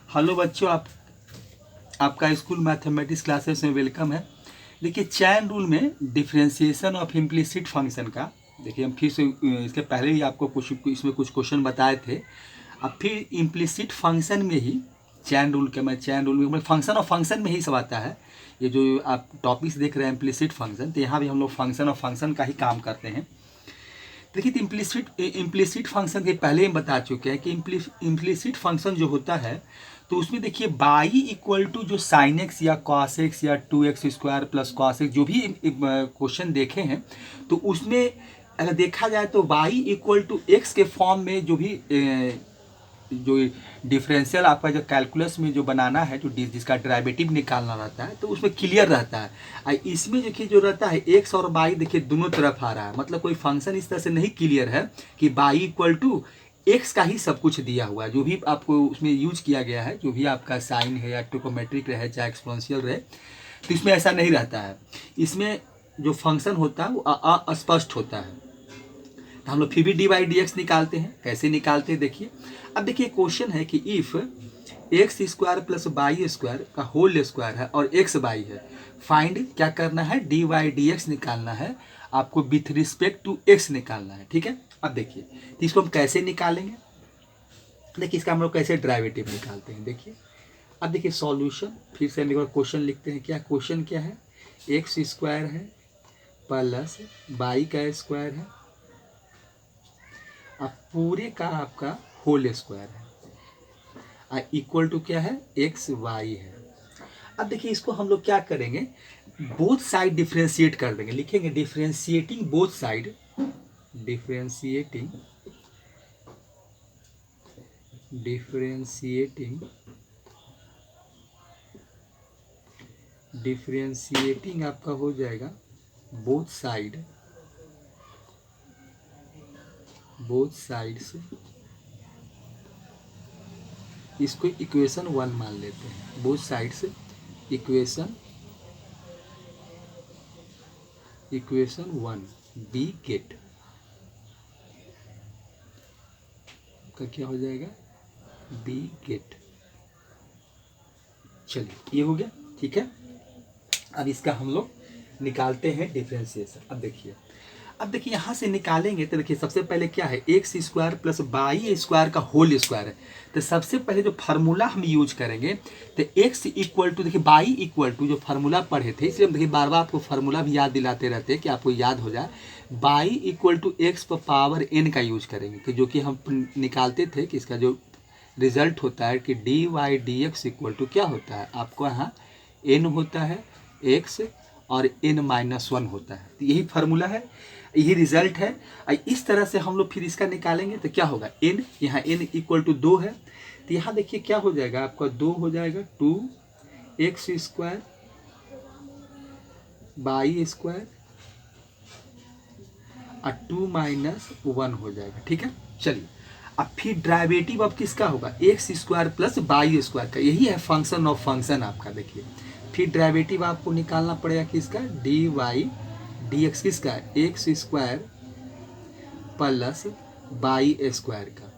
Hello बच्चों, आपका school mathematics classes में वेलकम है। देखिए, चैन रूल में डिफरेंशिएशन ऑफ इम्प्लिसिट फंक्शन का देखिए हम फिर से इसके पहले ही आपको इसमें कुछ क्वेश्चन बताए थे। अब फिर इम्प्लिसिट फंक्शन में ही चैन रूल में फंक्शन और फंक्शन में ही सब आता है। ये जो आप टॉपिक्स देख रहे हैं इम्प्लिसिट फंक्शन, तो यहाँ भी हम लोग फंक्शन और फंक्शन का ही काम करते हैं। देखिए, इम्प्लिसिट फंक्शन के पहले हम बता चुके हैं कि इम्प्लिसिट फंक्शन जो होता है तो उसमें देखिए बाई इक्वल टू जो साइन एक्स या कॉस एक्स या 2x² प्लस कॉस एक्स जो भी क्वेश्चन देखे हैं, तो उसमें अगर देखा जाए तो बाई इक्वल टू एक्स के फॉर्म में जो भी जो डिफरेंशियल आपका जो कैलकुलस में जो बनाना है, जो जिसका डेरिवेटिव निकालना रहता है, तो उसमें क्लियर रहता है। इसमें देखिए जो रहता है एक्स और बाई देखिए दोनों तरफ आ रहा है, मतलब कोई फंक्शन इस तरह से नहीं क्लियर है कि बाई इक्वल टू एक्स का ही सब कुछ दिया हुआ है। जो भी आपको उसमें यूज किया गया है, जो भी आपका साइन है या ट्रिग्नोमेट्रिक रहे चाहे एक्सपोनेंशियल रहे, तो इसमें ऐसा नहीं रहता है। इसमें जो फंक्शन होता है वो अस्पष्ट होता है। तो हम लोग फिर भी डी बाई डी एक्स निकालते हैं। कैसे निकालते हैं देखिए। अब देखिए क्वेश्चन है कि if x² plus by square का होल स्क्वायर है और x बाई है, फाइंड क्या करना है, डी बाई डी एक्स निकालना है आपको, विथ रिस्पेक्ट टू x निकालना है। ठीक है। अब देखिए तो इसको हम कैसे निकालेंगे, देखिए इसका हम लोग कैसे डेरिवेटिव निकालते हैं। देखिए अब देखिए सॉल्यूशन, फिर से हम एक बार क्वेश्चन लिखते हैं। क्या क्वेश्चन क्या है, x² है प्लस बाई का स्क्वायर है, अब पूरे का आपका होल स्क्वायर है, इक्वल टू क्या है, एक्स वाई है। अब देखिए इसको हम लोग क्या करेंगे, बोथ साइड डिफ्रेंशिएट कर देंगे। लिखेंगे डिफ्रेंशिएटिंग बोथ साइड, डिफ्रेंशिएटिंग आपका हो जाएगा बोथ साइड्स। इसको इक्वेशन 1 मान लेते हैं, बोथ साइड्स इक्वेशन 1 बी गेट का क्या हो जाएगा, बी गेट। चलिए ये हो गया। ठीक है। अब इसका हम लोग निकालते हैं डिफरेंशिएशन। अब देखिए यहाँ से निकालेंगे तो देखिए सबसे पहले क्या है, x² प्लस बाई स्क्वायर का होल स्क्वायर है। तो सबसे पहले जो फार्मूला हम यूज करेंगे तो x इक्वल टू, देखिए बाई इक्वल टू जो फार्मूला पढ़े थे, इसलिए हम देखिए बार बार आपको फार्मूला भी याद दिलाते रहते हैं कि आपको याद हो जाए। Y equal to x power n का यूज करेंगे, तो जो कि हम निकालते थे कि इसका जो रिजल्ट होता है कि d y d x equal to क्या होता है, आपको यहाँ n होता है x और n-1 होता है। तो यही फार्मूला है, यही रिजल्ट है। इस तरह से हम लोग फिर इसका निकालेंगे तो क्या होगा, n, यहाँ n इक्वल टू 2 है, तो यहाँ देखिए क्या हो जाएगा आपका, 2 हो जाएगा 2x² बाई स्क्वायर और 2-1 हो जाएगा। ठीक है। चलिए अब फिर डेरिवेटिव अब किसका होगा, x² प्लस बाई स्क्वायर का, यही है फंक्शन ऑफ फंक्शन आपका। देखिए फिर डेरिवेटिव आपको निकालना पड़ेगा किसका, डी वाई डी एक्स किसका, x² प्लस बाई स्क्वायर का,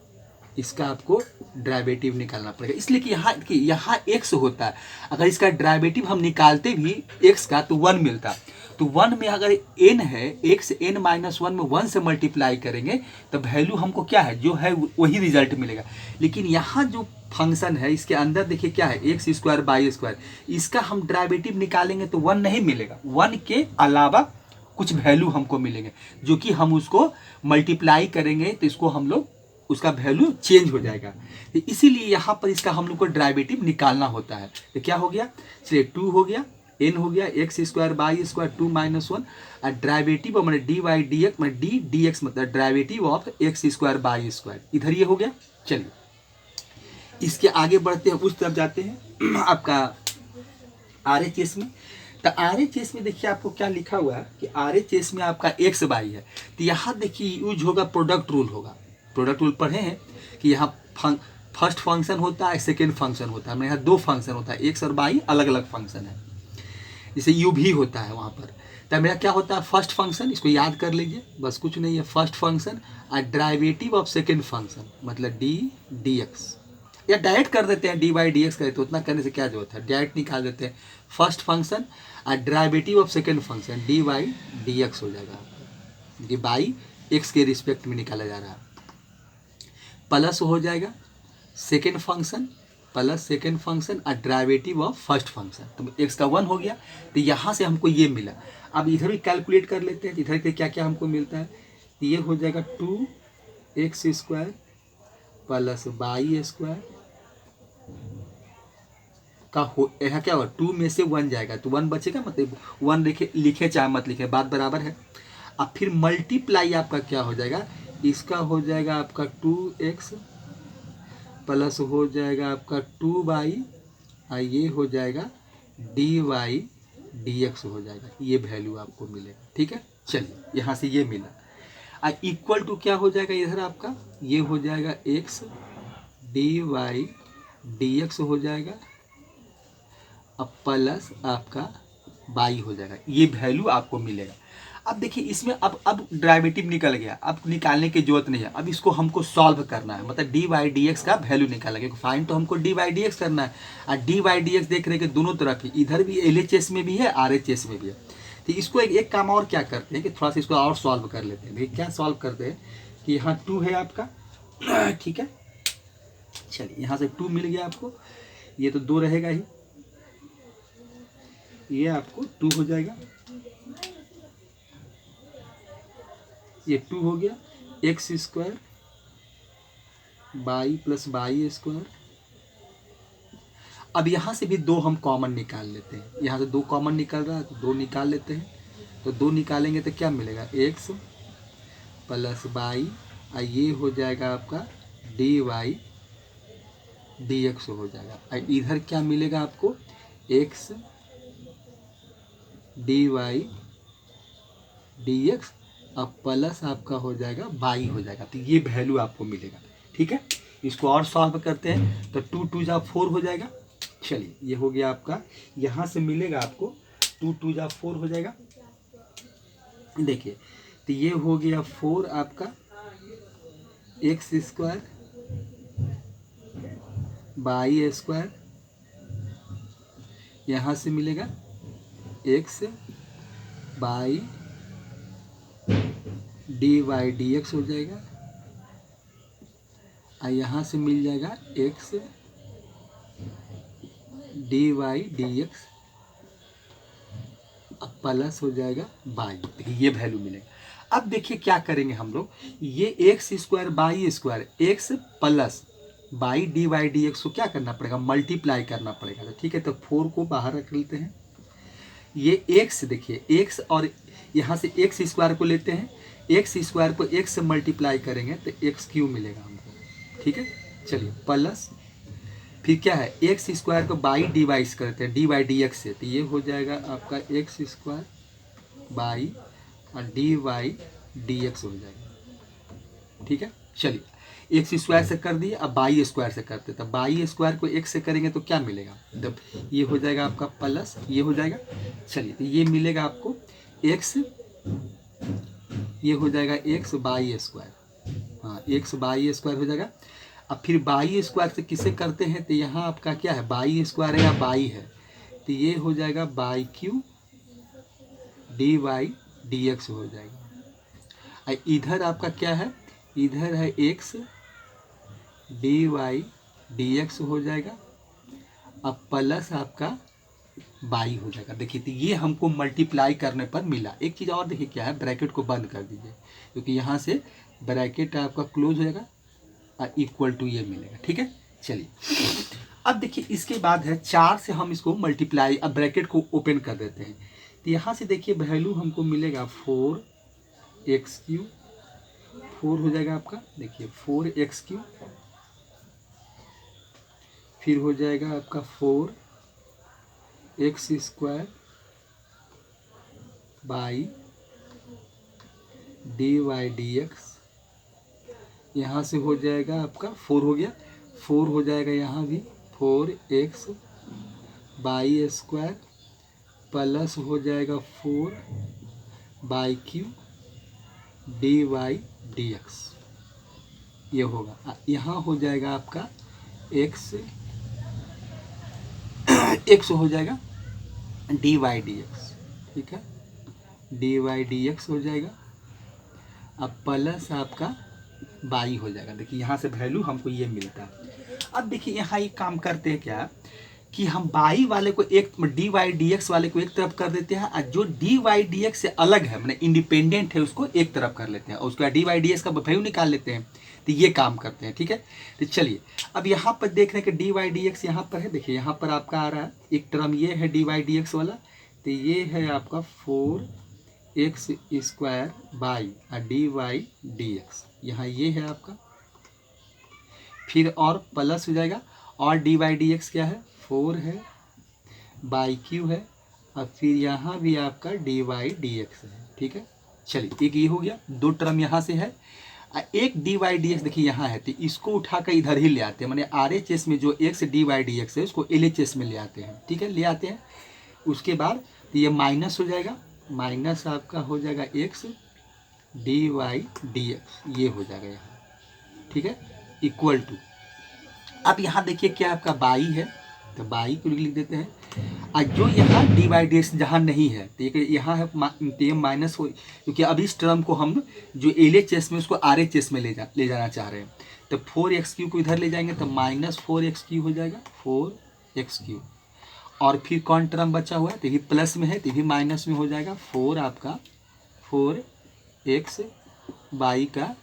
इसका आपको डेरिवेटिव निकालना पड़ेगा। इसलिए कि यहाँ x होता है, अगर इसका डेरिवेटिव हम निकालते भी x का तो 1 मिलता, तो 1 में अगर n है, x n-1 में 1 से मल्टीप्लाई करेंगे तो वैल्यू हमको क्या है, जो है वही रिजल्ट मिलेगा। लेकिन यहाँ जो फंक्शन है इसके अंदर देखिए क्या है, x² बाई स्क्वायर, इसका हम डेरिवेटिव निकालेंगे तो 1 नहीं मिलेगा, 1 के अलावा कुछ वैल्यू हमको मिलेंगे, जो कि हम उसको मल्टीप्लाई करेंगे तो इसको हम लोग उसका वैल्यू चेंज हो जाएगा। तो इसीलिए यहाँ पर इसका हम लोग को डेरिवेटिव निकालना होता है। तो क्या हो गया, चलिए 2 हो गया, n हो गया x² बाई स्क्वायर 2-1 और डेरिवेटिव मैंने डी वाई डी एक्स मैंने डी डी एक्स मतलब derivative of x² by square, इधर ये हो गया। चलिए इसके आगे बढ़ते हैं, उस तरफ जाते हैं आपका RHS में। तो RHS में देखिए आपको क्या लिखा हुआ है कि RHS में आपका x बाई है, तो यहाँ देखिए यूज होगा प्रोडक्ट रूल होगा। प्रोडक्ट रूल पढ़े हैं कि यहाँ फर्स्ट फंक्शन होता है, सेकेंड फंक्शन होता है, यहाँ 2 फंक्शन होता है, x और बाई अलग अलग फंक्शन है, जैसे u भी होता है वहाँ पर। तो मेरा क्या होता है, फर्स्ट फंक्शन, इसको याद कर लीजिए, बस कुछ नहीं है, फर्स्ट फंक्शन और डेरिवेटिव ऑफ सेकेंड फंक्शन मतलब डी डी एक्स। या डायरेक्ट कर देते हैं, डी बाई डी एक्स करे तो उतना करने से क्या जरूरत है, डायरेक्ट निकाल देते हैं फर्स्ट फंक्शन और derivative of second function D by D x हो जाएगा आपका, ये बाई एक्स के रिस्पेक्ट में निकाला जा रहा है, प्लस हो जाएगा second function plus second function और डेरिवेटिव ऑफ फर्स्ट फंक्शन, तो एक्स का 1 हो गया। तो यहाँ से हमको ये मिला। अब इधर भी कैलकुलेट कर लेते हैं, इधर के क्या क्या हमको मिलता है, तो ये हो जाएगा 2x² प्लस वाई स्क्वायर का हो, यहाँ क्या होगा 2 में से 1 जाएगा तो 1 बचेगा, मतलब 1 लिखे चाहे मत लिखे बात बराबर है। अब फिर मल्टीप्लाई आपका क्या हो जाएगा, इसका हो जाएगा आपका 2x प्लस हो जाएगा आपका 2y और ये हो जाएगा dy dx हो जाएगा, ये वैल्यू आपको मिलेगा। ठीक है, चलिए यहाँ से ये मिला। और इक्वल टू क्या हो जाएगा इधर आपका, ये हो जाएगा x dy dx हो जाएगा, अब प्लस आपका y हो जाएगा, ये वैल्यू आपको मिलेगा। अब देखिए इसमें अब डेरिवेटिव निकल गया, अब निकालने की जरूरत नहीं है, अब इसको हमको सॉल्व करना है, मतलब डी बाई डी एक्स का वैल्यू निकालना है, फाइंड तो हमको डी बाई डी एक्स करना है। और डी बाई डी एक्स देख रहे हैं कि दोनों तरफ ही, इधर भी LHS में भी है RHS में भी है। तो इसको एक काम और क्या करते हैं कि थोड़ा सा इसको और सॉल्व कर लेते हैं। देखिए क्या सॉल्व करते हैं कि यहाँ 2 है आपका, ठीक है, चलिए यहाँ से 2 मिल गया आपको, ये तो 2 रहेगा ही, ये आपको 2 हो जाएगा, ये 2 हो गया, x² by plus Y square. अब यहाँ से भी 2 हम कॉमन निकाल लेते हैं, यहाँ से 2 कॉमन निकल रहा है तो 2 निकाल लेते हैं। तो 2 निकालेंगे तो क्या मिलेगा, x प्लस वाई और ये हो जाएगा आपका dy dx हो जाएगा। और इधर क्या मिलेगा आपको, x dy dx अब प्लस आपका हो जाएगा y हो जाएगा, तो ये वैल्यू आपको मिलेगा। ठीक है, इसको और सॉल्व करते हैं तो 2 2 जा 4 हो जाएगा। चलिए ये हो गया आपका, यहाँ से मिलेगा आपको 2 2 जा 4 हो जाएगा। देखिए तो ये हो गया 4 आपका x² वाई स्क्वायर, यहाँ से मिलेगा x बाई dy dx हो जाएगा, और यहाँ से मिल जाएगा x dy dx अब प्लस हो जाएगा y, ये वैल्यू मिलेगा। अब देखिए क्या करेंगे हम लोग, ये x² by square x plus by dy dx को क्या करना पड़ेगा, मल्टीप्लाई करना पड़ेगा। तो ठीक है, तो 4 को बाहर रख लेते हैं, ये x देखिए x और यहाँ से x² को लेते हैं, x² को x से मल्टीप्लाई करेंगे तो x³ मिलेगा हमको। ठीक है, चलिए प्लस फिर क्या है x² को बाई डिवाइस करते हैं dy dx से, तो ये हो जाएगा आपका x² बाई और dy dx हो जाएगा। ठीक है, चलिए x² से कर दिए, अब y² से करते हैं, तो y² को x से करेंगे तो क्या मिलेगा, जब ये हो जाएगा आपका प्लस ये हो जाएगा। चलिए तो ये मिलेगा आपको x, ये हो जाएगा x y², हाँ x y² हो जाएगा। अब फिर y² से किसे करते हैं, तो यहाँ आपका क्या है y² है या y है, तो ये हो जाएगा y³ dy dx हो जाएगा। इधर आपका क्या है, इधर है x dy dx हो जाएगा, अब प्लस आपका y हो जाएगा। देखिए तो ये हमको मल्टीप्लाई करने पर मिला। एक चीज़ और देखिए क्या है, ब्रैकेट को बंद कर दीजिए क्योंकि यहाँ से ब्रैकेट आपका क्लोज हो जाएगा और इक्वल टू ये मिलेगा। ठीक है, चलिए अब देखिए इसके बाद है 4 से हम इसको मल्टीप्लाई, अब ब्रैकेट को ओपन कर देते हैं, तो यहाँ से देखिए वैल्यू हमको मिलेगा 4x³ 4 हो जाएगा आपका, देखिए 4x³, फिर हो जाएगा आपका 4x² बाई dy dx, यहाँ से हो जाएगा आपका 4 हो गया, 4 हो जाएगा यहाँ भी 4x y² प्लस हो जाएगा 4y³ dy dx, ये होगा। यहाँ हो जाएगा आपका एक्स एक्स हो जाएगा डी वाई डी एक्स, ठीक है, डी वाई डी एक्स हो जाएगा। अब प्लस आपका बाई हो जाएगा। देखिए यहाँ से वैल्यू हमको ये मिलता है। अब देखिए यहाँ एक काम करते हैं क्या कि हम बाई वाले को एक डी वाई डी एक्स वाले को एक तरफ कर देते हैं, और जो डी वाई डी एक्स से अलग है मैंने इंडिपेंडेंट है उसको एक तरफ कर लेते हैं, और उसके बाद डी वाई डी एक्स का वैल्यू निकाल लेते हैं। तो ये काम करते हैं, ठीक है। तो चलिए अब यहाँ पर देख रहे हैं कि डी वाई डी एक्स यहाँ पर है। देखिए यहाँ पर आपका आ रहा है एक टर्म ये है डी वाई डी एक्स वाला, तो ये है आपका 4x square by d y d x, यहाँ ये है आपका। फिर और प्लस हो जाएगा, और डी वाई डी एक्स क्या है 4 है, बाई क्यू है, और फिर यहाँ भी आपका डी वाई डी एक्स है, ठीक है। चलिए एक ये हो गया, दो टर्म यहाँ से है। एक डी वाई डी एक्स देखिए यहाँ है, तो इसको उठाकर इधर ही ले आते हैं, मैंने आर एच एस में जो x d y d x है उसको एल एच एस में ले आते हैं, ठीक है, ले आते हैं। उसके बाद तो ये माइनस हो जाएगा, माइनस आपका हो जाएगा x d y d x, ये हो जाएगा यहाँ, ठीक है, इक्वल टू। अब यहाँ देखिए क्या आपका बाई है, तो बाई को लिख देते हैं, और जो यहाँ डी वाई डी एक्स जहाँ नहीं है तो ये यहाँ है, तो ये माइनस हो, क्योंकि अब इस टर्म को हम जो एल एच एस में उसको आर एच एस में ले जाना चाह रहे हैं। तो 4x³ को इधर ले जाएंगे तो -4x³ हो जाएगा, 4x³। और फिर कौन टर्म बचा हुआ है, तो ये प्लस में है तो ये माइनस में हो जाएगा, 4 आपका 4x बाई का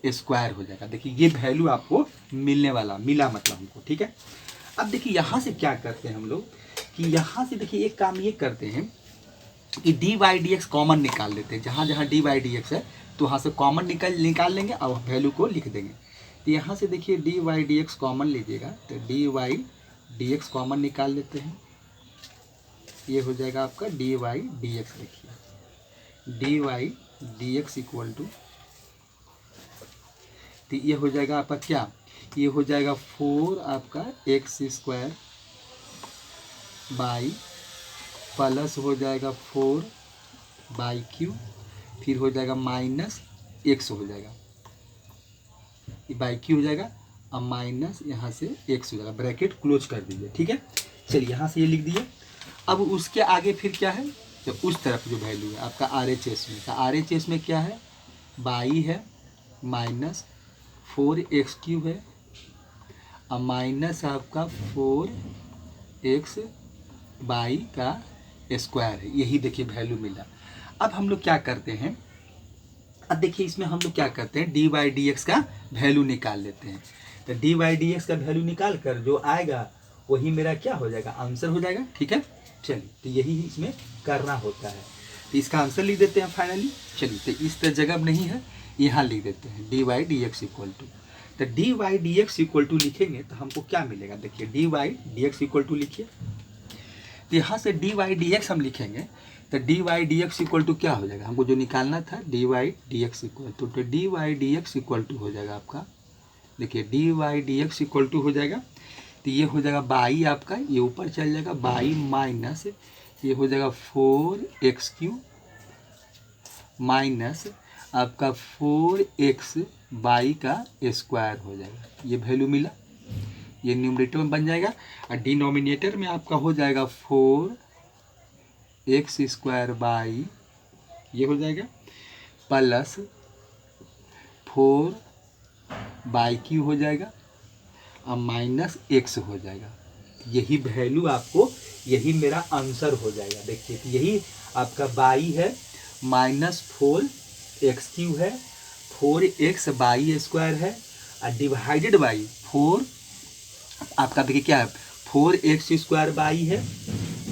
स्क्वायर हो जाएगा। देखिए ये वैल्यू आपको मिलने वाला मिला मतलब हमको, ठीक है। अब देखिए यहाँ से क्या करते हैं हम लोग कि यहाँ से देखिए एक काम ये करते हैं कि d y d x common निकाल लेते हैं, जहाँ जहाँ डी वाई डी एक्स है तो वहाँ से कॉमन निकाल लेंगे और वैल्यू को लिख देंगे। तो यहाँ से देखिए d y d x common लीजिएगा, तो d y d x common निकाल लेते हैं, ये हो जाएगा आपका डी वाई डी एक्स। देखिए d y d x equal to, तो ये हो जाएगा आपका क्या, ये हो जाएगा 4 आपका एक्स स्क्वायर बाई प्लस हो जाएगा 4 बाई क्यू, फिर हो जाएगा माइनस एक्स हो जाएगा, ये बाई क्यू हो जाएगा, अब माइनस यहाँ से एक्स हो जाएगा, ब्रैकेट क्लोज कर दीजिए, ठीक है। चलिए यहाँ से ये लिख दिए। अब उसके आगे फिर क्या है, तो उस तरफ जो वैल्यू है आपका आर एच एस में, तो आर एच एस में क्या है, बाई है माइनस 4x³ है, अब माइनस आपका 4x बाई का स्क्वायर है, यही देखिए वैल्यू मिला। अब हम लोग क्या करते हैं, अब देखिए इसमें हम लोग क्या करते हैं, डी वाई डी एक्स का वैल्यू निकाल लेते हैं। तो डी वाई डी एक्स का वैल्यू निकाल कर जो आएगा वही मेरा क्या हो जाएगा, आंसर हो जाएगा, ठीक है। चलिए तो यही इसमें करना होता है, तो इसका आंसर लिख देते हैं फाइनली। चलिए तो इस तरह जगह नहीं है, यहाँ लिख देते हैं d y d x equal to, तो d y d x equal to लिखेंगे तो हमको क्या मिलेगा, देखिए d y d x equal to लिखिए, तो यहाँ से डी वाई डी एक्स हम लिखेंगे, तो d y d x equal to क्या हो जाएगा, हमको जो निकालना था d y d x equal to, तो d y d x equal to हो जाएगा आपका, देखिए d y d x equal to हो जाएगा, तो ये हो जाएगा बाई आपका, ये ऊपर चल जाएगा बाई माइनस ये हो जाएगा 4x³ माइनस आपका 4x बाई का स्क्वायर हो जाएगा, ये वैल्यू मिला, ये न्यूमरेटर में बन जाएगा, और डिनोमिनेटर में आपका हो जाएगा 4x स्क्वायर बाई ये हो जाएगा प्लस 4 बाई क्यू हो जाएगा, और माइनस x हो जाएगा, यही वैल्यू आपको, यही मेरा आंसर हो जाएगा। देखिए तो यही आपका बाई है माइनस 4x³ है, 4x बाई स्क्वायर है, और डिवाइडेड बाई 4 आपका देखिए क्या है 4x स्क्वायर बाई है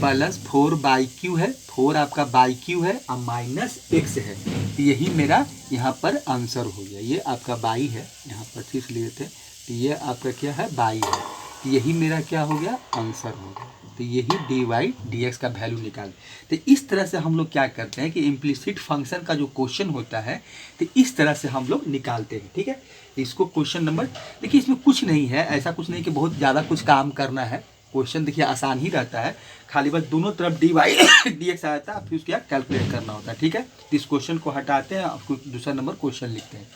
प्लस 4 बाई क्यू है, 4 आपका बाई क्यू है और माइनस x है, तो यही मेरा यहाँ पर आंसर हो गया। ये आपका बाई है, यहाँ पर ठीक से लेते हैं, तो ये आपका क्या है बाई है, तो यही मेरा क्या हो गया आंसर हो गया। तो यही डी वाई डी एक्स का वैल्यू निकाल। तो इस तरह से हम लोग क्या करते हैं कि इम्प्लिसिट फंक्शन का जो क्वेश्चन होता है तो इस तरह से हम लोग निकालते हैं, ठीक है। इसको क्वेश्चन नंबर, देखिए इसमें कुछ नहीं है, ऐसा कुछ नहीं कि बहुत ज़्यादा कुछ काम करना है, क्वेश्चन देखिए आसान ही रहता है, खाली बस दोनों तरफ डी वाई डी एक्स आता है, फिर उसके बाद कैलकुलेट करना होता है, ठीक है। इस क्वेश्चन को हटाते हैं, आपको दूसरा नंबर क्वेश्चन लिखते हैं।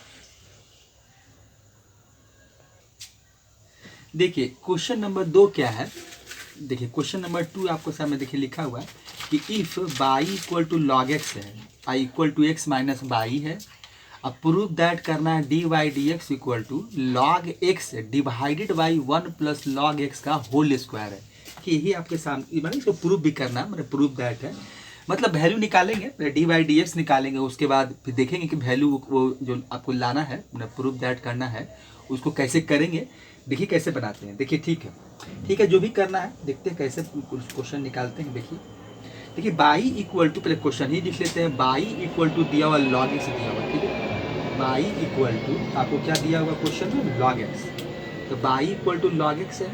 देखिए क्वेश्चन नंबर 2 क्या है, देखिए क्वेश्चन नंबर 2 आपको सामने देखिए लिखा हुआ है कि if y equal to log x है, I equal to x minus y है, अब प्रूफ दैट करना है d y d x equal to log x divided by 1 plus log x का होल स्क्वायर है, कि यही आपके सामने मतलब इसको प्रूफ भी करना है, मतलब प्रूफ दैट है, मतलब वैल्यू निकालेंगे डी वाई डी एक्स निकालेंगे, उसके बाद फिर देखेंगे कि वैल्यू वो जो आपको लाना है मतलब प्रूफ दैट करना है उसको कैसे करेंगे। देखिए कैसे बनाते हैं, देखिए ठीक है जो भी करना है देखते हैं कैसे क्वेश्चन निकालते हैं। देखिए बाई इक्वल टू, पहले क्वेश्चन ही लिख लेते हैं, बाई इक्वल टू दिया हुआ लॉग एक्स दिया हुआ, ठीक है, बाई इक्वल टू आपको क्या दिया हुआ क्वेश्चन में लॉग एक्स, तो y equal to log x है,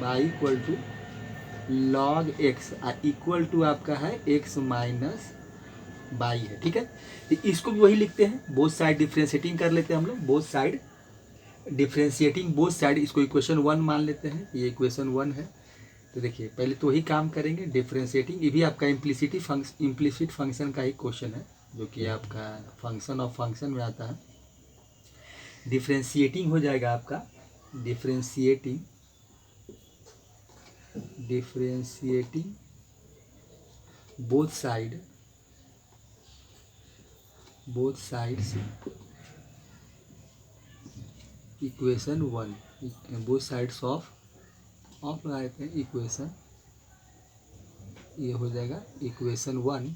y equal to log x equal to आपका है एक्स माइनस बाई है, ठीक है। तो इसको भी वही लिखते हैं, बोथ साइड डिफ्रेंशिएटिंग कर लेते हैं हम लोग, both side differentiating both side, इसको इक्वेशन 1 मान लेते हैं, ये इक्वेशन 1 है। तो देखिए पहले तो वही काम करेंगे डिफ्रेंशिएटिंग, ये भी आपका इम्प्लिसिट फंक्शन का ही क्वेश्चन है जो कि आपका फंक्शन ऑफ फंक्शन में आता है। डिफ्रेंशिएटिंग हो जाएगा आपका differentiating both sides equation 1, both sides of लगा देते हैं इक्वेशन, ये हो जाएगा इक्वेशन 1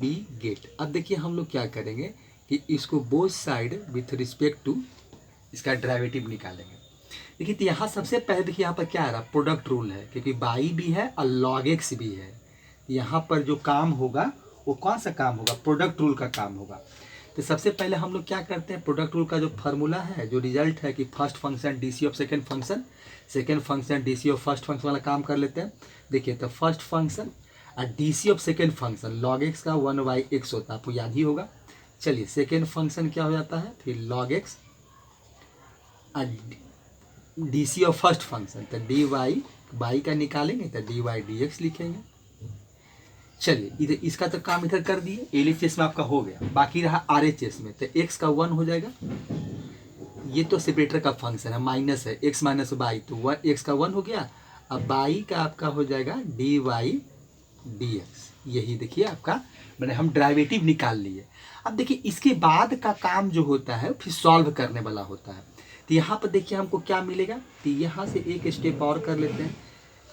बी गेट। अब देखिए हम लोग क्या करेंगे कि इसको both side with respect to इसका डेरिवेटिव निकालेंगे। देखिए तो यहाँ सबसे पहले देखिए यहाँ पर क्या आ रहा है, प्रोडक्ट रूल है, क्योंकि बाई भी है और लॉग एक्स भी है, यहाँ पर जो काम होगा वो कौन सा काम होगा, प्रोडक्ट रूल का काम होगा। तो सबसे पहले हम लोग क्या करते हैं, प्रोडक्ट रूल का जो फार्मूला है, जो रिजल्ट है कि first function DC of second function DC of first function वाला काम कर लेते हैं। देखिए तो फर्स्ट फंक्शन और DC of second function log x का 1/x होता है, आपको याद ही होगा। चलिए सेकंड फंक्शन क्या हो जाता है, फिर log x DC of first function, तो डी वाई का निकालेंगे तो डी वाई डी एक्स लिखेंगे। चलिए इधर इसका तो काम इधर कर दिए, एलएचएस में आपका हो गया, बाकी रहा आरएचएस में, तो एक्स का 1 हो जाएगा, ये तो सेपरेटर का फंक्शन है, माइनस है एक्स माइनस बाई, तो एक्स का 1 हो गया। अब बाई का आपका हो जाएगा डी वाई डी एक्स, यही देखिए आपका मैंने हम डेरिवेटिव निकाल लिए। अब देखिए इसके बाद का काम जो होता है फिर सॉल्व करने वाला होता है। तो यहाँ पर देखिए हमको क्या मिलेगा, तो यहाँ से एक स्टेप और कर लेते हैं,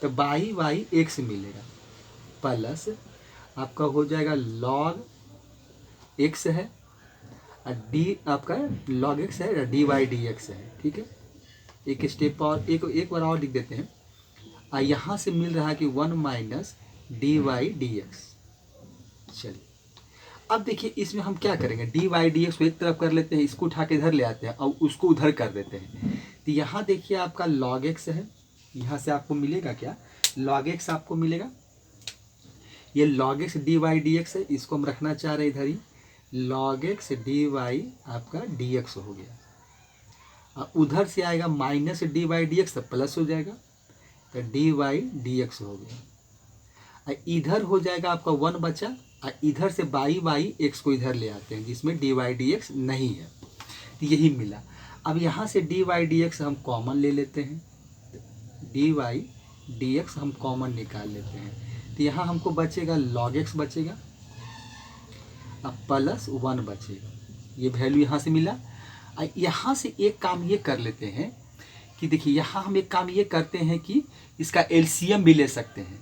तो बाई वाई एक्स मिलेगा प्लस आपका हो जाएगा लॉग एक्स है और डी आपका लॉग एक्स है, डी वाई डी एक्स है, ठीक है। एक स्टेप और एक बार और लिख देते हैं, और यहाँ से मिल रहा है कि 1 minus d y d x. चलिए अब देखिए इसमें हम क्या करेंगे, डी वाई डी एक्स को एक तरफ कर लेते हैं, इसको उठा के इधर ले आते हैं और उसको उधर कर देते हैं। तो यहाँ देखिए आपका लॉग एक्स है, यहाँ से आपको मिलेगा क्या, लॉग एक्स आपको मिलेगा, ये log x d y d x है, इसको हम रखना चाह रहे हैं इधर ही, log x डी वाई आपका डी एक्स हो गया, और उधर से आएगा minus d y d x, तो प्लस हो जाएगा, तो डी वाई डी एक्स हो गया, और इधर हो जाएगा आपका 1 बचा, और इधर से बाई वाई एक्स को इधर ले आते हैं जिसमें डी वाई डी एक्स नहीं है, तो यही मिला। अब यहाँ से डी वाई डी एक्स हम कॉमन ले लेते हैं, डी वाई डी एक्स हम कॉमन निकाल लेते हैं, तो यहाँ हमको बचेगा log x बचेगा, अब प्लस 1 बचेगा, ये वैल्यू यहाँ से मिला। यहाँ से एक काम ये कर लेते हैं कि देखिए यहाँ हम एक काम ये करते हैं कि इसका एलसीएम भी ले सकते हैं।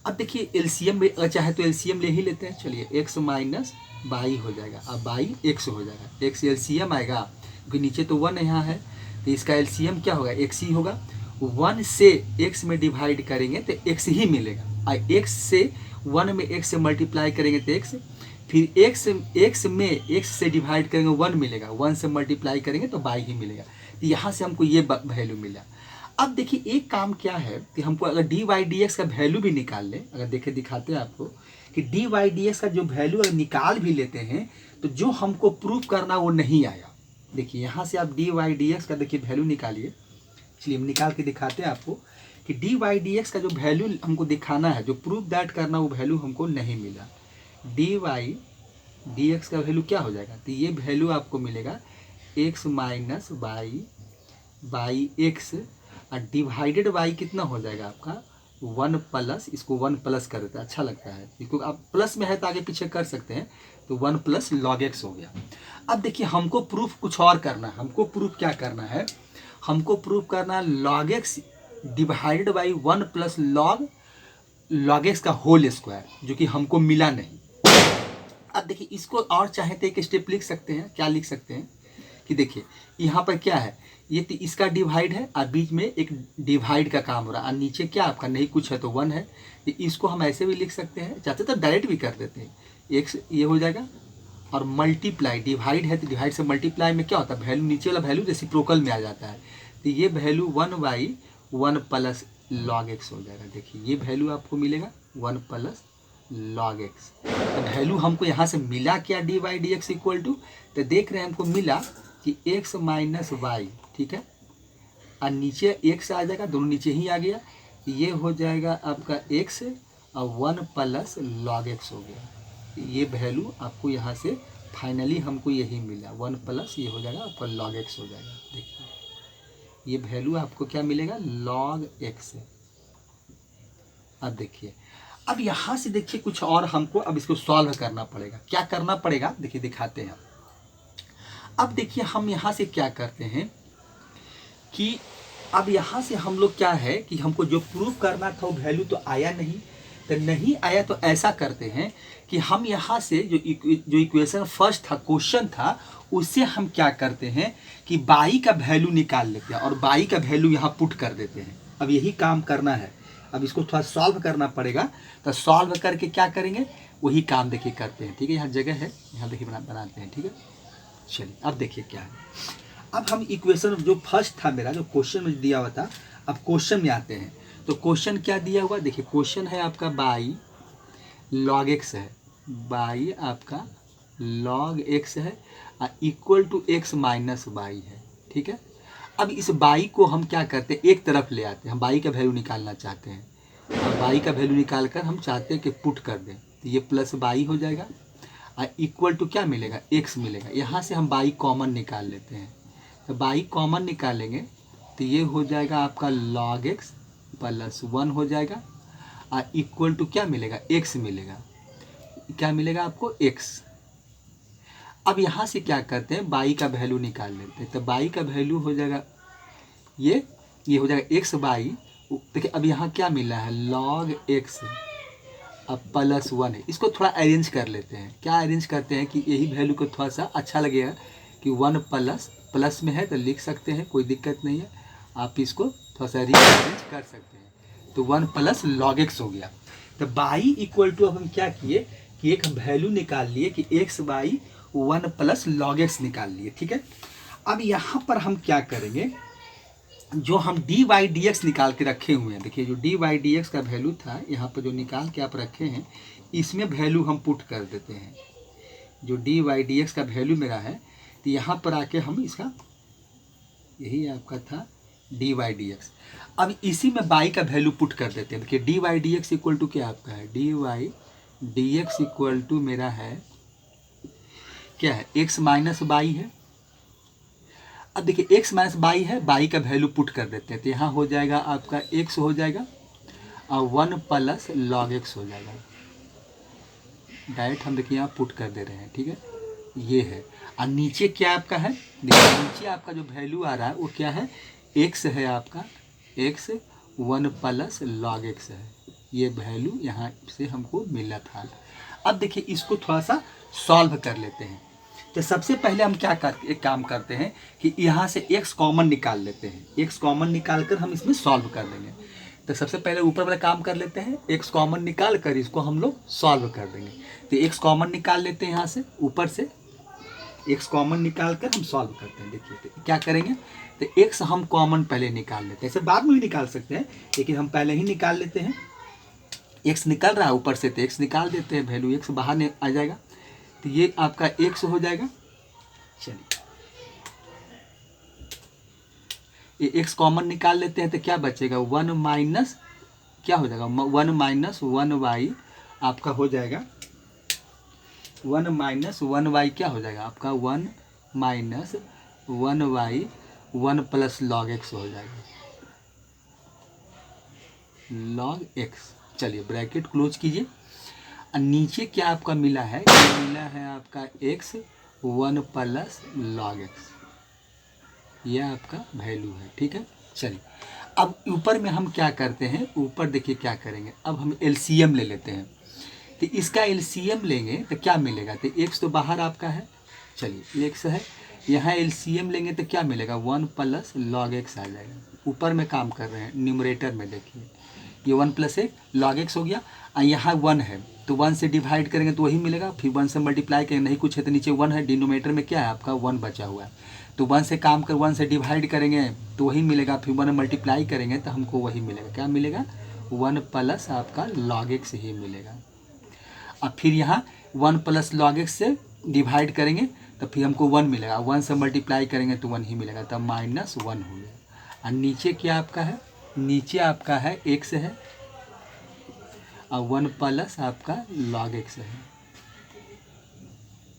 अब देखिए एलसीएम में चाहे तो एलसीएम ले ही लेते हैं, चलिए x माइनस बाई हो जाएगा, अब बाई x हो जाएगा, x एलसीएम आएगा क्योंकि नीचे तो 1 यहाँ है, तो इसका एलसीएम क्या होगा, x ही होगा। 1 से x में डिवाइड करेंगे तो x ही मिलेगा, x से 1 में x से मल्टीप्लाई करेंगे तो x, फिर x में x से डिवाइड करेंगे 1 मिलेगा, 1 से मल्टीप्लाई करेंगे तो बाई ही मिलेगा, तो यहाँ से हमको ये वैल्यू मिला। अब देखिए एक काम क्या है कि हमको अगर डी वाई डी एक्स का वैल्यू भी निकाल लें, अगर देखे दिखाते हैं आपको कि डी वाई डी एक्स का जो वैल्यू अगर निकाल भी लेते हैं तो जो हमको प्रूफ करना वो नहीं आया। देखिए यहाँ से आप डी वाई डी एक्स का देखिए वैल्यू निकालिए, चलिए हम निकाल के दिखाते हैं आपको कि डी वाई डी एक्स का जो वैल्यू हमको दिखाना है, जो प्रूफ दैट करना, वो वैल्यू हमको नहीं मिला। डी वाई डी एक्स का वैल्यू क्या हो जाएगा, तो ये वैल्यू आपको मिलेगा x minus by by x और डिवाइडेड बाई कितना हो जाएगा आपका 1 प्लस, इसको 1 प्लस कर देते हैं, अच्छा लगता है इसको, आप प्लस में है तो आगे पीछे कर सकते हैं, तो 1 प्लस लॉग एक्स हो गया। अब देखिए हमको प्रूफ कुछ और करना है, हमको प्रूफ क्या करना है, हमको प्रूफ करना है log x divided by 1 plus log x का होल स्क्वायर, जो कि हमको मिला नहीं। अब देखिए इसको और चाहे तो एक स्टेप लिख सकते हैं, क्या लिख सकते हैं कि देखिए यहाँ पर क्या है, ये इसका डिवाइड है और बीच में एक डिवाइड का काम हो रहा है, और नीचे क्या आपका नहीं कुछ है तो 1 है, तो इसको हम ऐसे भी लिख सकते हैं, चाहते तो डायरेक्ट भी कर देते हैं, एक्स ये हो जाएगा और मल्टीप्लाई, डिवाइड है तो डिवाइड से मल्टीप्लाई में क्या होता है, वैल्यू नीचे वाला वैल्यू रेसिप्रोकल में आ जाता है, तो ये वैल्यू 1/1 प्लस लॉग एक्स हो जाएगा। देखिए ये वैल्यू आपको मिलेगा 1 प्लस लॉग एक्स। तो वैल्यू हमको यहाँ से मिला क्या, d y d x equal to, तो देख रहे हैं हमको मिला कि x माइनस वाई, ठीक है, और नीचे x आ जाएगा, दोनों नीचे ही आ गया, ये हो जाएगा आपका x और 1 प्लस लॉग एक्स हो गया। ये वैल्यू आपको यहाँ से फाइनली हमको यही मिला 1 प्लस, ये हो जाएगा आपका लॉग एक्स हो जाएगा। देखिए ये वैल्यू आपको क्या मिलेगा, लॉग एक्स। अब देखिए, अब यहाँ से देखिए कुछ और हमको अब इसको सॉल्व करना पड़ेगा, क्या करना पड़ेगा देखिए दिखाते हैं। अब देखिए हम यहाँ से क्या करते हैं कि अब यहाँ से हम लोग क्या है कि हमको जो प्रूफ करना था वो वैल्यू तो आया नहीं, तो नहीं आया तो ऐसा करते हैं कि हम यहाँ से जो इक्वेशन फर्स्ट था, क्वेश्चन था, उससे हम क्या करते हैं कि बाई का वैल्यू निकाल लेते हैं और बाई का वैल्यू यहाँ पुट कर देते हैं। अब यही काम करना है, अब इसको थोड़ा सॉल्व करना पड़ेगा, तो सॉल्व करके क्या करेंगे वही काम देखिए करते हैं, ठीक है। यहाँ जगह है, यहाँ देखिए बनाते हैं, ठीक है। चलिए अब देखिए क्या है, अब हम इक्वेशन जो फर्स्ट था मेरा, जो क्वेश्चन में दिया हुआ था, अब क्वेश्चन में आते हैं। तो क्वेश्चन क्या दिया हुआ, देखिए क्वेश्चन है आपका बाई लॉग एक्स है, बाई आपका लॉग एक्स है और equal to x minus y है, ठीक है। अब इस बाई को हम क्या करते हैं, एक तरफ ले आते हैं, हम बाई का वैल्यू निकालना चाहते हैं, और बाई का वैल्यू निकाल कर हम चाहते हैं कि पुट कर दें, तो ये प्लस बाई हो जाएगा और इक्वल टू क्या मिलेगा, एक्स मिलेगा। यहाँ से हम बाई कॉमन निकाल लेते हैं, तो बाई कॉमन निकालेंगे तो ये हो जाएगा आपका लॉग एक्स प्लस 1 हो जाएगा और इक्वल टू क्या मिलेगा, एक्स मिलेगा, क्या मिलेगा आपको, एक्स। अब यहाँ से क्या करते हैं, बाई का वैल्यू निकाल लेते हैं, तो बाई का वैल्यू हो जाएगा ये हो जाएगा एक्स बाई, देखिए अब यहाँ क्या मिला है, लॉग एक्स अब प्लस 1 है। इसको थोड़ा अरेंज कर लेते हैं, क्या अरेंज करते हैं कि यही वैल्यू को थोड़ा सा अच्छा लगेगा कि 1 प्लस में है तो लिख सकते हैं, कोई दिक्कत नहीं है, आप इसको थोड़ा सा रीअरेंज कर सकते हैं, तो 1 प्लस लॉग एक्स हो गया। तो बाई इक्वल टू अब हम क्या किए कि एक वैल्यू निकाल लिए कि x by 1 plus log x निकाल लिए, ठीक है। अब यहाँ पर हम क्या करेंगे, जो हम डी वाई डी एक्स निकाल के रखे हुए हैं, देखिए जो डी वाई डी एक्स का वैल्यू था यहाँ पर जो निकाल के आप रखे हैं, इसमें वैल्यू हम पुट कर देते हैं। जो डी वाई डी एक्स का वैल्यू मेरा है, तो यहाँ पर आके हम इसका, यही आपका था डी वाई डी एक्स, अब इसी में बाई का वैल्यू पुट कर देते हैं। देखिए d y d x equal to क्या आपका है, d y d x equal to मेरा है क्या है, एक्स माइनस बाई है। अब देखिए एक्स माइनस बाई है, बाई का वैल्यू पुट कर देते हैं, तो यहाँ हो जाएगा आपका एक्स हो जाएगा और 1 प्लस लॉग एक्स हो जाएगा, डायरेक्ट हम देखिए यहाँ पुट कर दे रहे हैं, ठीक है। ये है, और नीचे क्या आपका है, देखिए नीचे आपका जो वैल्यू आ रहा है वो क्या है, एक्स है आपका, एक्स 1 प्लस लॉग एक्स है, ये वैल्यू यहाँ से हमको मिला था। अब देखिए इसको थोड़ा सा सॉल्व कर लेते हैं। तो सबसे पहले हम क्या करते, एक काम करते हैं कि यहाँ से x कॉमन निकाल लेते हैं, x कॉमन निकाल कर हम इसमें सॉल्व कर देंगे। तो सबसे पहले ऊपर वाला काम कर लेते हैं, x कॉमन निकाल कर इसको हम लोग सॉल्व कर देंगे। तो x कॉमन निकाल लेते हैं, यहाँ से ऊपर से x कॉमन निकाल कर हम सॉल्व करते हैं। देखिए तो क्या करेंगे, तो x हम कॉमन पहले निकाल लेते हैं, ऐसे बाद में भी निकाल सकते हैं, लेकिन हम पहले ही निकाल लेते हैं। x निकल रहा है ऊपर से, तो x निकाल देते हैं, वैल्यू x बाहर आ जाएगा, तो ये आपका x हो जाएगा। चलिए ये x कॉमन निकाल लेते हैं, तो क्या बचेगा, 1 माइनस क्या हो जाएगा, 1 माइनस 1 वाई आपका हो जाएगा, 1 माइनस 1 वाई क्या हो जाएगा आपका, 1 minus 1 y 1 plus log x हो जाएगा, लॉग एक्स। चलिए ब्रैकेट क्लोज कीजिए। और नीचे क्या आपका मिला है, ये मिला है आपका एक्स 1 प्लस लॉग एक्स, ये आपका वैल्यू है। ठीक है, चलिए अब ऊपर में हम क्या करते हैं, ऊपर देखिए क्या करेंगे, अब हम एलसीएम ले लेते हैं। तो इसका एलसीएम लेंगे तो क्या मिलेगा, तो एक्स तो बाहर आपका है, चलिए एक्स है, यहाँ एलसीएम लेंगे तो क्या मिलेगा, 1 प्लस लॉग एक्स आ जाएगा। ऊपर में काम कर रहे हैं, न्यूमरेटर में देखिए ये 1 प्लस एक लॉग एक्स हो गया, और यहाँ 1 है तो 1 से डिवाइड करेंगे तो वही मिलेगा, फिर 1 से मल्टीप्लाई करेंगे, नहीं कुछ है तो नीचे 1 है, डिनोमिनेटर में क्या है आपका 1 बचा हुआ है, तो 1 से काम कर 1 से डिवाइड करेंगे तो वही मिलेगा, फिर 1 मल्टीप्लाई करेंगे तो हमको वही मिलेगा, क्या मिलेगा 1 प्लस आपका लॉग एक्स ही मिलेगा। अब फिर यहाँ 1 प्लस लॉग एक्स से डिवाइड करेंगे तो फिर हमको 1 मिलेगा, 1 से मल्टीप्लाई करेंगे तो 1 ही मिलेगा, तब -1 हो गया। और नीचे क्या आपका है, नीचे आपका है एक्स है और 1 प्लस आपका लॉग एक्स है।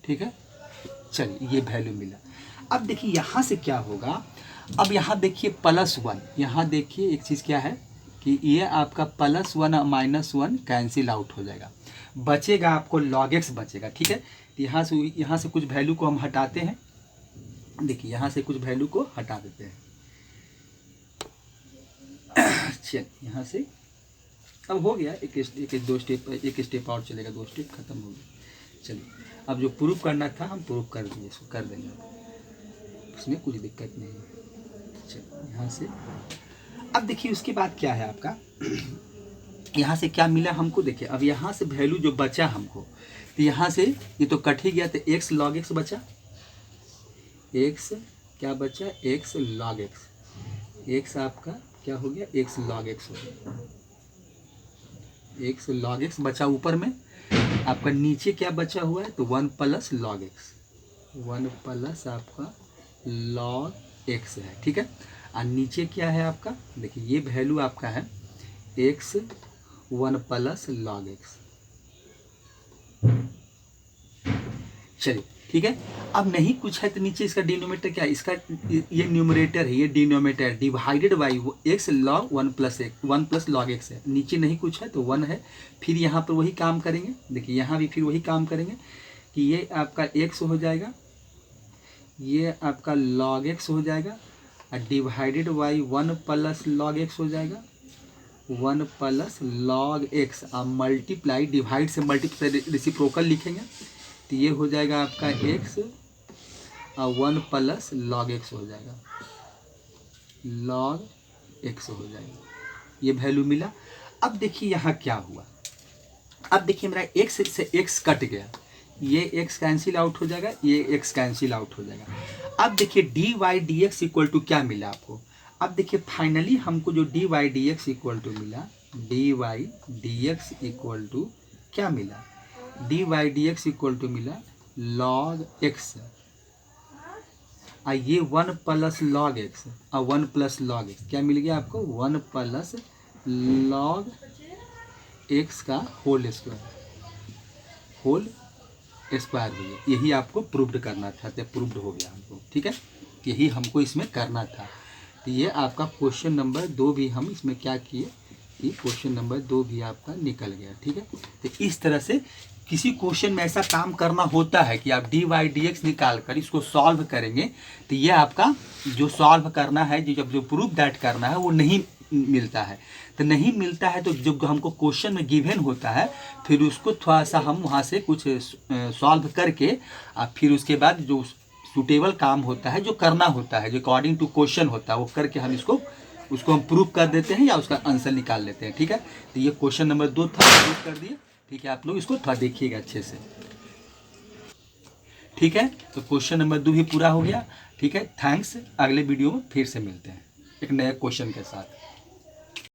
ठीक है, चलिए ये वैल्यू मिला। अब देखिए यहाँ से क्या होगा, अब यहाँ देखिए +1, यहाँ देखिए एक चीज़ क्या है कि ये आपका +1 और -1 कैंसिल आउट हो जाएगा, बचेगा आपको लॉग एक्स बचेगा। ठीक है, तो यहाँ से कुछ वैल्यू को हम हटाते हैं, देखिए यहाँ से कुछ वैल्यू को हटा देते हैं। चलिए यहाँ से अब हो गया, एक स्टेप और चलेगा, 2 स्टेप खत्म हो गया। चलिए अब जो प्रूफ करना था हम प्रूफ कर दिए, इसको कर देंगे, उसमें कुछ दिक्कत नहीं है। चलिए यहाँ से अब देखिए उसके बाद क्या है आपका, यहाँ से क्या मिला हमको, देखिए अब यहाँ से वैल्यू जो बचा हमको, तो यहाँ से ये तो कट ही गया, तो एक्स लॉग एक्स बचा, एक्स क्या बचा, एक्स लॉग एक्स, एक्स आपका क्या हो गया, एक्स लॉग एक्स हो गया, एक्स लॉग एक्स बचा ऊपर में। आपका नीचे क्या बचा हुआ है, तो 1 प्लस लॉग एक्स, 1 प्लस आपका लॉग एक्स है। ठीक है, और नीचे क्या है आपका, देखिए ये वैल्यू आपका है एक्स 1 प्लस लॉग एक्स। चलिए ठीक है, अब नहीं कुछ है तो नीचे इसका डिनोमिनेटर क्या है, इसका ये न्यूमरेटर है, ये denominator divided by x log 1 plus log x है, नीचे नहीं कुछ है तो 1 है। फिर यहाँ पर वही काम करेंगे, देखिए यहाँ भी फिर वही काम करेंगे कि ये आपका एक्स हो जाएगा, ये आपका लॉग एक्स हो जाएगा, और divided by 1 plus log x हो जाएगा, 1 प्लस लॉग एक्स, अब मल्टीप्लाई, डिवाइड से मल्टीप्लाई रेसिप्रोकल लिखेंगे तो ये हो जाएगा आपका एक्स और 1 प्लस लॉग एक्स हो जाएगा, लॉग एक्स हो जाएगा, ये वैल्यू मिला। अब देखिए यहाँ क्या हुआ, अब देखिए मेरा एक्स से एक्स कट गया, ये एक्स कैंसिल आउट हो जाएगा, ये एक्स कैंसिल आउट हो जाएगा। अब देखिए d y d x equal to क्या मिला आपको, अब देखिए फाइनली हमको जो d y d x equal to मिला, d y d x equal to क्या मिला, d y d x equal to मिला लॉग एक्स, और ये 1 प्लस लॉग एक्स और 1 प्लस लॉग एक्स क्या मिल गया आपको, 1 प्लस लॉग एक्स का होल स्क्वायर हो गया। यही आपको प्रूव्ड करना था, तो प्रूव्ड हो गया हमको। ठीक है, यही हमको इसमें करना था। तो ये आपका क्वेश्चन नंबर 2 भी हम इसमें क्या किए, ये क्वेश्चन नंबर 2 भी आपका निकल गया। ठीक है, तो इस तरह से किसी क्वेश्चन में ऐसा काम करना होता है कि आप डी वाई डी एक्स निकाल कर इसको सॉल्व करेंगे, तो ये आपका जो सॉल्व करना है, जो प्रूफ दैट करना है वो नहीं मिलता है। तो नहीं मिलता है तो जो हमको क्वेश्चन में गिवन होता है, फिर उसको थोड़ा सा हम वहाँ से कुछ सॉल्व करके और फिर उसके बाद जो सूटेबल काम होता है, जो करना होता है, जो अकॉर्डिंग टू क्वेश्चन होता है, वो करके हम उसको हम प्रूफ कर देते हैं या उसका आंसर निकाल लेते हैं। ठीक है, तो ये क्वेश्चन नंबर 2 था, प्रूफ कर दिए। ठीक है, आप लोग इसको थोड़ा देखिएगा अच्छे से। ठीक है, तो क्वेश्चन नंबर 2 भी पूरा हो गया। ठीक है, थैंक्स। अगले वीडियो में फिर से मिलते हैं एक नए क्वेश्चन के साथ।